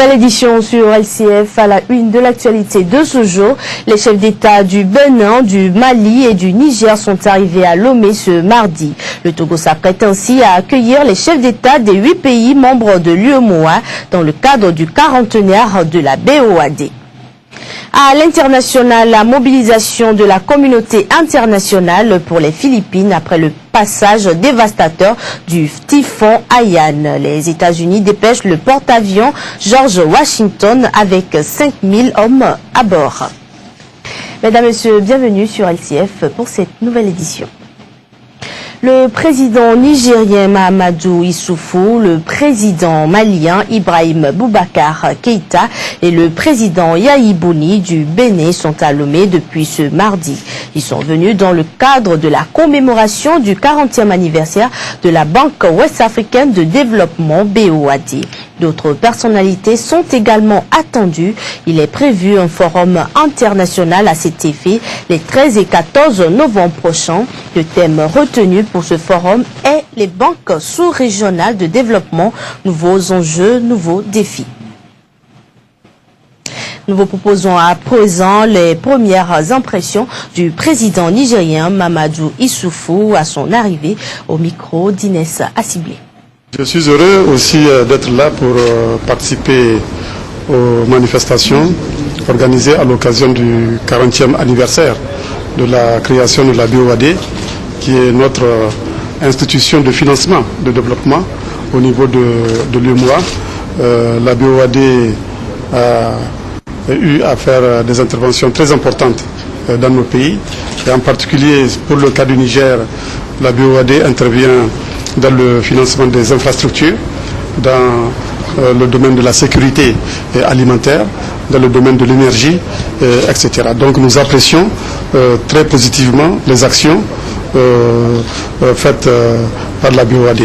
Nouvelle édition sur LCF à la une de l'actualité de ce jour. Les chefs d'État du Bénin, du Mali et du Niger sont arrivés à Lomé ce mardi. Le Togo s'apprête ainsi à accueillir les chefs d'État des 8 pays membres de l'UEMOA dans le cadre du 40e de la BOAD. À l'international, la mobilisation de la communauté internationale pour les Philippines après le passage dévastateur du typhon Haiyan. Les États-Unis dépêchent le porte-avions George Washington avec 5000 hommes à bord. Mesdames et messieurs, bienvenue sur LCF pour cette nouvelle édition. Le président nigérien Mahamadou Issoufou, le président malien Ibrahim Boubacar Keïta et le président Yahi Bouni du Bénin sont à Lomé depuis ce mardi. Ils sont venus dans le cadre de la commémoration du 40e anniversaire de la Banque ouest-africaine de développement BOAD. D'autres personnalités sont également attendues. Il est prévu un forum international à cet effet les 13 et 14 novembre prochains. Le thème retenu pour ce forum est les banques sous-régionales de développement, nouveaux enjeux, nouveaux défis. Nous vous proposons à présent les premières impressions du président nigérien Mahamadou Issoufou à son arrivée au micro d'Inès Assiblé. Je suis heureux aussi d'être là pour participer aux manifestations organisées à l'occasion du 40e anniversaire de la création de la BOAD, qui est notre institution de financement de développement au niveau de l'UEMOA. La BOAD a eu à faire des interventions très importantes dans nos pays, et en particulier pour le cas du Niger, la BOAD intervient dans le financement des infrastructures, dans le domaine de la sécurité alimentaire, dans le domaine de l'énergie, etc. Donc nous apprécions très positivement les actions faites par la BOAD.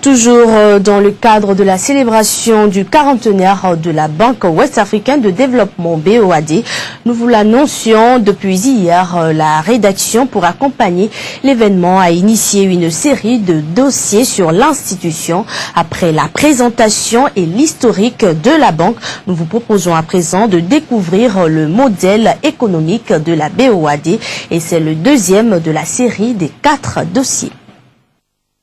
Toujours dans le cadre de la célébration du 40e de la Banque ouest-africaine de développement BOAD, nous vous l'annoncions depuis hier, la rédaction pour accompagner l'événement a initié une série de dossiers sur l'institution. Après la présentation et l'historique de la banque, nous vous proposons à présent de découvrir le modèle économique de la BOAD et c'est le deuxième de la série des 4 dossiers.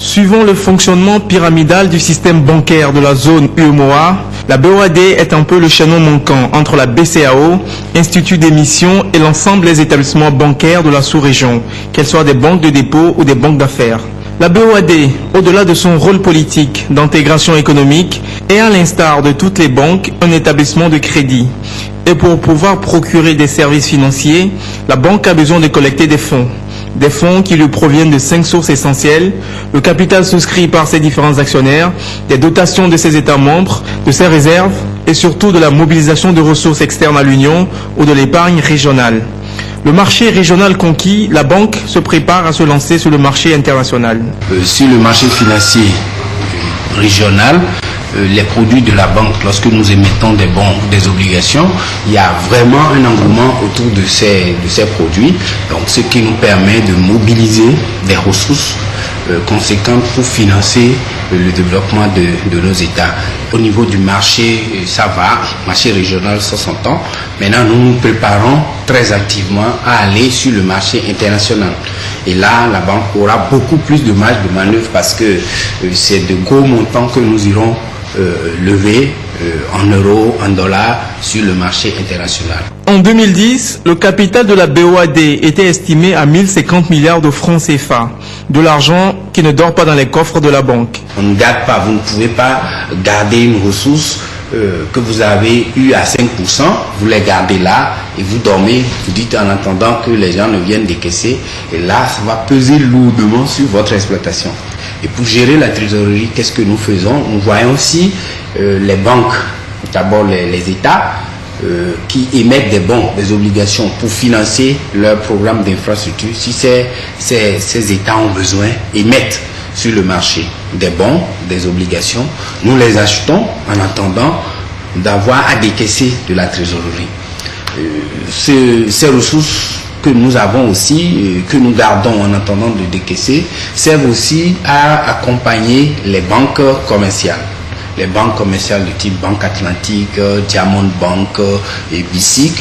Suivant le fonctionnement pyramidal du système bancaire de la zone UEMOA, la BOAD est un peu le chaînon manquant entre la BCAO, Institut d'émission et l'ensemble des établissements bancaires de la sous-région, qu'elles soient des banques de dépôt ou des banques d'affaires. La BOAD, au-delà de son rôle politique d'intégration économique, est à l'instar de toutes les banques un établissement de crédit. Et pour pouvoir procurer des services financiers, la banque a besoin de collecter des fonds. Des fonds qui lui proviennent de 5 sources essentielles, le capital souscrit par ses différents actionnaires, des dotations de ses États membres, de ses réserves et surtout de la mobilisation de ressources externes à l'Union ou de l'épargne régionale. Le marché régional conquis, la banque se prépare à se lancer sur le marché international. Sur le marché financier régional, les produits de la banque, lorsque nous émettons des bons, des obligations, il y a vraiment un engouement autour de ces produits. Donc, ce qui nous permet de mobiliser des ressources conséquentes pour financer le développement de nos États. Au niveau du marché, ça va, marché régional, ça s'entend. Maintenant, nous nous préparons très activement à aller sur le marché international. Et là, la banque aura beaucoup plus de marge de manœuvre parce que c'est de gros montants que nous irons lever en euros, en dollars sur le marché international. En 2010, le capital de la BOAD était estimé à 1050 milliards de francs CFA, de l'argent qui ne dort pas dans les coffres de la banque. On ne garde pas, vous ne pouvez pas garder une ressource que vous avez eue à 5%, vous les gardez là et vous dormez, vous dites en attendant que les gens ne viennent décaisser et là ça va peser lourdement sur votre exploitation. Et pour gérer la trésorerie, qu'est-ce que nous faisons? Nous voyons aussi les banques, d'abord les États, qui émettent des bons, des obligations pour financer leur programme d'infrastructure. Si ces États ont besoin, émettent sur le marché des bons, des obligations, nous les achetons en attendant d'avoir à décaisser de la trésorerie. Ces ressources que nous avons aussi, que nous gardons en attendant de décaisser, servent aussi à accompagner les banques commerciales. les banques commerciales de type Banque Atlantique, Diamond Bank et BICIC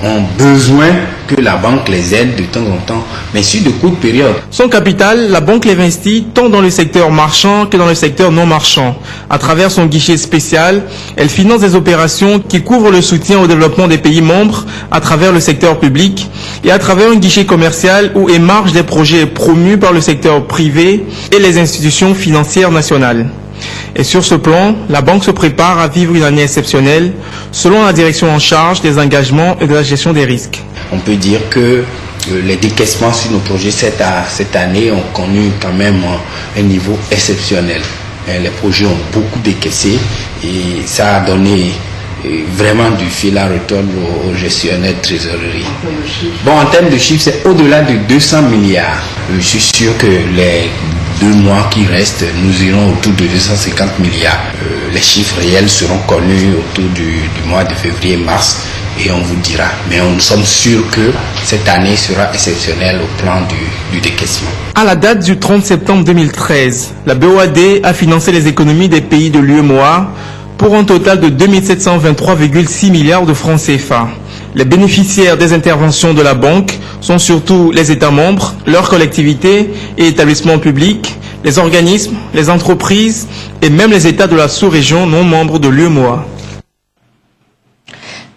ont besoin que la banque les aide de temps en temps, mais sur de courtes périodes. Son capital, la banque l'investit tant dans le secteur marchand que dans le secteur non marchand. À travers son guichet spécial, elle finance des opérations qui couvrent le soutien au développement des pays membres à travers le secteur public et à travers un guichet commercial où émargent des projets promus par le secteur privé et les institutions financières nationales. Et sur ce plan, la banque se prépare à vivre une année exceptionnelle selon la direction en charge des engagements et de la gestion des risques. On peut dire que les décaissements sur nos projets cette année ont connu quand même un niveau exceptionnel. Les projets ont beaucoup décaissé et ça a donné vraiment du fil à retordre aux gestionnaires de trésorerie. Bon, en termes de chiffres, c'est au-delà de 200 milliards. Je suis sûr que les 2 mois qui restent, nous irons autour de 250 milliards. Les chiffres réels seront connus autour du mois de février-mars et on vous dira. Mais nous sommes sûrs que cette année sera exceptionnelle au plan du décaissement. À la date du 30 septembre 2013, la BOAD a financé les économies des pays de l'UEMOA pour un total de 2723,6 milliards de francs CFA. Les bénéficiaires des interventions de la banque sont surtout les États membres, leurs collectivités et établissements publics, les organismes, les entreprises et même les États de la sous-région non membres de l'UEMOA.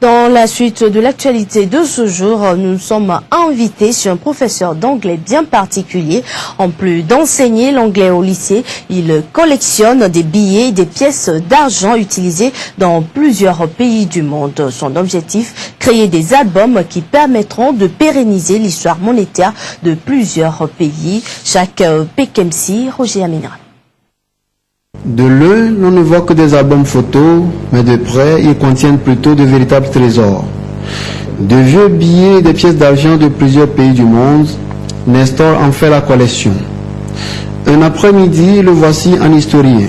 Dans la suite de l'actualité de ce jour, nous sommes invités sur un professeur d'anglais bien particulier. En plus d'enseigner l'anglais au lycée, il collectionne des billets et des pièces d'argent utilisées dans plusieurs pays du monde. Son objectif, créer des albums qui permettront de pérenniser l'histoire monétaire de plusieurs pays. Chaque PKMC, Roger Aménra. De loin, l'on ne voit que des albums photos, mais de près, ils contiennent plutôt de véritables trésors. De vieux billets et des pièces d'argent de plusieurs pays du monde, Nestor en fait la collection. Un après-midi, le voici en historien.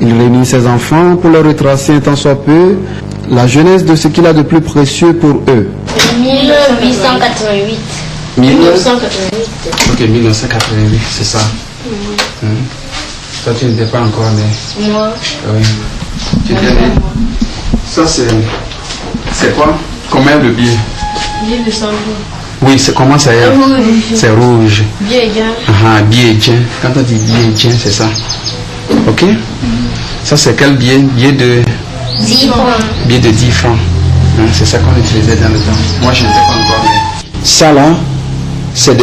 Il réunit ses enfants pour leur retracer un tant soit peu la jeunesse de ce qu'il a de plus précieux pour eux. 1888. 1988. Ok, 1988, c'est ça. Toi, tu n'étais pas encore né. Moi. Oui. Tu étais né. Ça, c'est quoi? Combien de billets? Billet de 100 jours. Oui, c'est comment ça est? Rouge. C'est rouge. Billet indien. Ah, billet indien. Quand on dit billet indien, c'est ça. Ok? Ça, c'est quel billet? Billet de 10 francs. Billet de 10 francs. C'est ça qu'on utilisait dans le temps. Moi, je n'étais pas encore né. Ça, là, c'est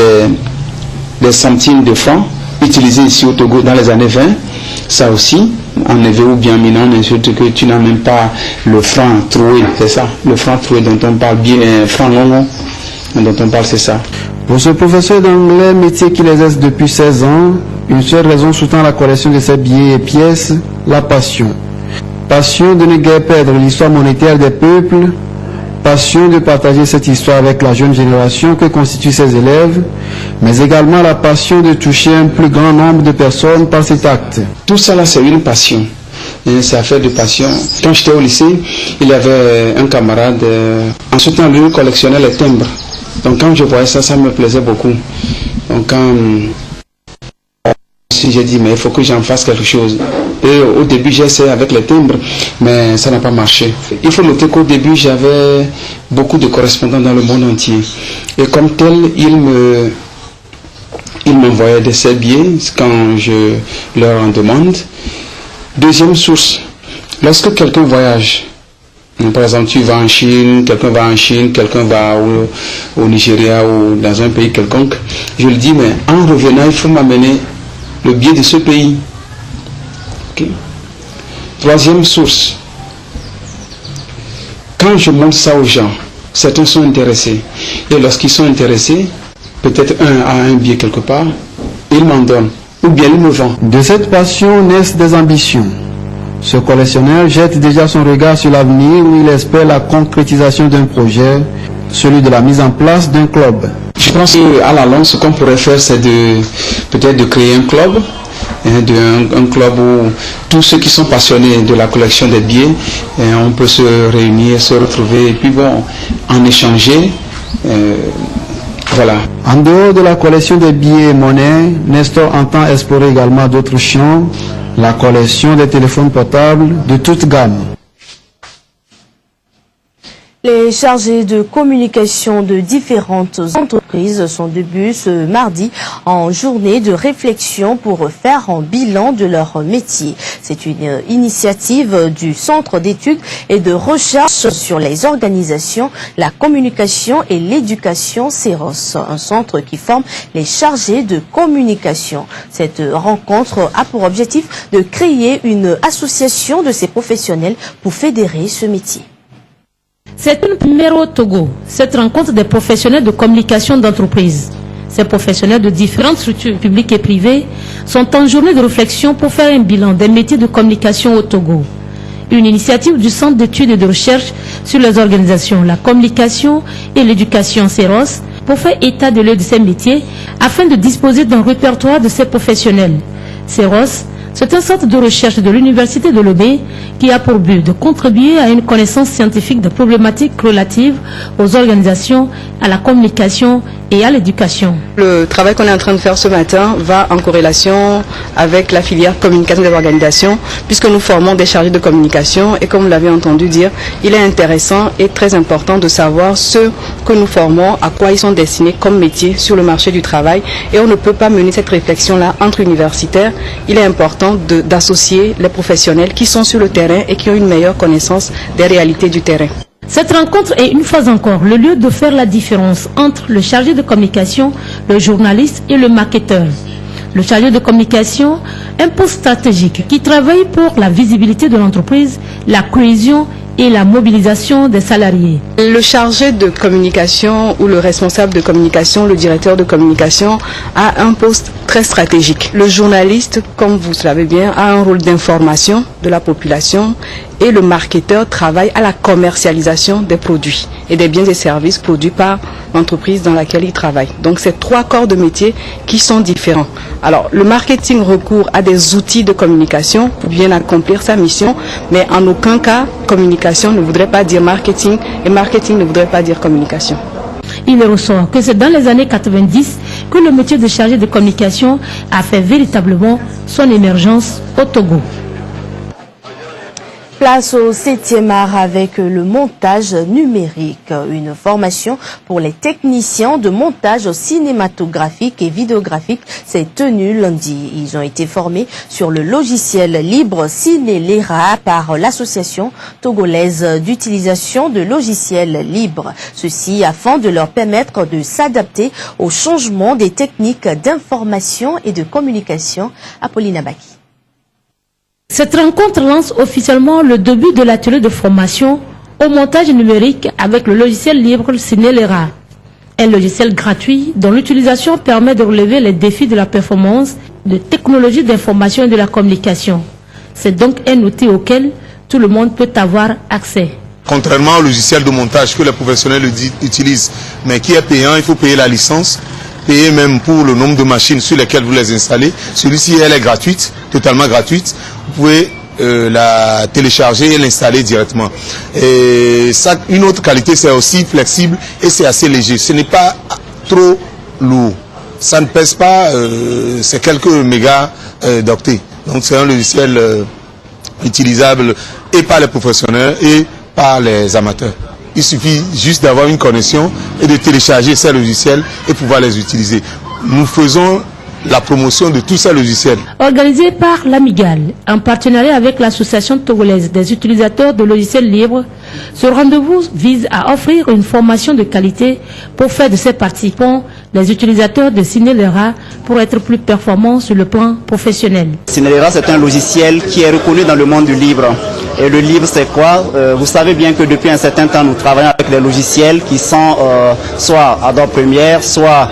des centimes de francs utilisés ici au Togo dans les années 20. Ça aussi, en Neve ou bien Minan, on insulte que tu n'as même pas le franc troué, c'est ça. Le franc troué dont on parle bien, franc long dont on parle, c'est ça. Pour ce professeur d'anglais, métier qu'il exerce depuis 16 ans, une seule raison sous-tend la collection de ses billets et pièces, la passion. Passion de ne guère perdre l'histoire monétaire des peuples, passion de partager cette histoire avec la jeune génération que constituent ses élèves, mais également la passion de toucher un plus grand nombre de personnes par cet acte. Tout ça là, c'est une passion. C'est affaire de passion. Quand j'étais au lycée, il y avait un camarade, ensuite lui collectionnait les timbres. Donc quand je voyais ça, ça me plaisait beaucoup. Donc quand j'ai dit, mais il faut que j'en fasse quelque chose. Et au début, j'ai essayé avec les timbres, mais ça n'a pas marché. Il faut noter qu'au début, j'avais beaucoup de correspondants dans le monde entier. Et comme tel, il m'envoyait des ces billets quand je leur en demande. Deuxième source, lorsque quelqu'un voyage, par exemple, tu vas en Chine, quelqu'un va en Chine, quelqu'un va au Nigeria ou dans un pays quelconque, je lui dis, mais en revenant, il faut m'amener le billet de ce pays. Okay. Troisième source, quand je montre ça aux gens, certains sont intéressés. Et lorsqu'ils sont intéressés, peut-être un a un billet quelque part, il m'en donne, ou bien il me vend. De cette passion naissent des ambitions. Ce collectionneur jette déjà son regard sur l'avenir où il espère la concrétisation d'un projet, celui de la mise en place d'un club. Je pense qu'à la longue, ce qu'on pourrait faire, c'est peut-être de créer un club, un club où tous ceux qui sont passionnés de la collection des billets, on peut se réunir, se retrouver, et puis bon, en échanger. Voilà. En dehors de la collection des billets et monnaies, Nestor entend explorer également d'autres champs, la collection des téléphones portables de toute gamme. Les chargés de communication de différentes entreprises sont début ce mardi en journée de réflexion pour faire un bilan de leur métier. C'est une initiative du Centre d'études et de recherche sur les organisations, la communication et l'éducation CEROS, un centre qui forme les chargés de communication. Cette rencontre a pour objectif de créer une association de ces professionnels pour fédérer ce métier. C'est une première au Togo, cette rencontre des professionnels de communication d'entreprise. Ces professionnels de différentes structures publiques et privées sont en journée de réflexion pour faire un bilan des métiers de communication au Togo. Une initiative du Centre d'études et de recherche sur les organisations, la communication et l'éducation CEROS pour faire état de lieu de ces métiers afin de disposer d'un répertoire de ces professionnels. CEROS, c'est un centre de recherche de l'Université de Lomé qui a pour but de contribuer à une connaissance scientifique de problématiques relatives aux organisations, à la communication et à l'éducation. Le travail qu'on est en train de faire ce matin va en corrélation avec la filière communication des organisations puisque nous formons des chargés de communication et comme vous l'avez entendu dire, il est intéressant et très important de savoir ce que nous formons, à quoi ils sont destinés comme métier sur le marché du travail et on ne peut pas mener cette réflexion-là entre universitaires. Il est important d'associer les professionnels qui sont sur le terrain et qui ont une meilleure connaissance des réalités du terrain. Cette rencontre est une fois encore le lieu de faire la différence entre le chargé de communication, le journaliste et le marketeur. Le chargé de communication, un poste stratégique qui travaille pour la visibilité de l'entreprise, la cohésion et la mobilisation des salariés. Le chargé de communication ou le responsable de communication, le directeur de communication a un poste très stratégique. Le journaliste, comme vous le savez bien, a un rôle d'information de la population et le marketeur travaille à la commercialisation des produits et des biens et services produits par l'entreprise dans laquelle il travaille. Donc c'est trois corps de métier qui sont différents. Alors le marketing recourt à des outils de communication pour bien accomplir sa mission, mais en aucun cas communication ne voudrait pas dire marketing et marketing ne voudrait pas dire communication. Il ressort que c'est dans les années 90 que le métier de chargé de communication a fait véritablement son émergence au Togo. Place au 7e art avec le montage numérique, une formation pour les techniciens de montage cinématographique et vidéographique s'est tenue lundi. Ils ont été formés sur le logiciel libre Cinélera par l'association togolaise d'utilisation de logiciels libres. Ceci afin de leur permettre de s'adapter au changement des techniques d'information et de communication. Apolline Abaki. Cette rencontre lance officiellement le début de l'atelier de formation au montage numérique avec le logiciel libre Cinélera, un logiciel gratuit dont l'utilisation permet de relever les défis de la performance, de technologie d'information et de la communication. C'est donc un outil auquel tout le monde peut avoir accès. Contrairement au logiciel de montage que les professionnels utilisent, mais qui est payant, il faut payer la licence, payer même pour le nombre de machines sur lesquelles vous les installez. Celui-ci, elle est gratuite, totalement gratuite. Vous pouvez la télécharger et l'installer directement. Et ça, une autre qualité, c'est aussi flexible et c'est assez léger. Ce n'est pas trop lourd. Ça ne pèse pas, c'est quelques mégas d'octets. Donc c'est un logiciel utilisable et par les professionnels et par les amateurs. Il suffit juste d'avoir une connexion et de télécharger ces logiciels et pouvoir les utiliser. Nous faisons la promotion de tous ces logiciels. Organisé par l'Amigal, en partenariat avec l'Association togolaise des utilisateurs de logiciels libres, ce rendez-vous vise à offrir une formation de qualité pour faire de ces participants des utilisateurs de Cinélera pour être plus performants sur le plan professionnel. Cinélera, c'est un logiciel qui est reconnu dans le monde du libre. Et le libre, c'est quoi? Vous savez bien que depuis un certain temps, nous travaillons avec des logiciels qui sont soit Adobe Premiere, soit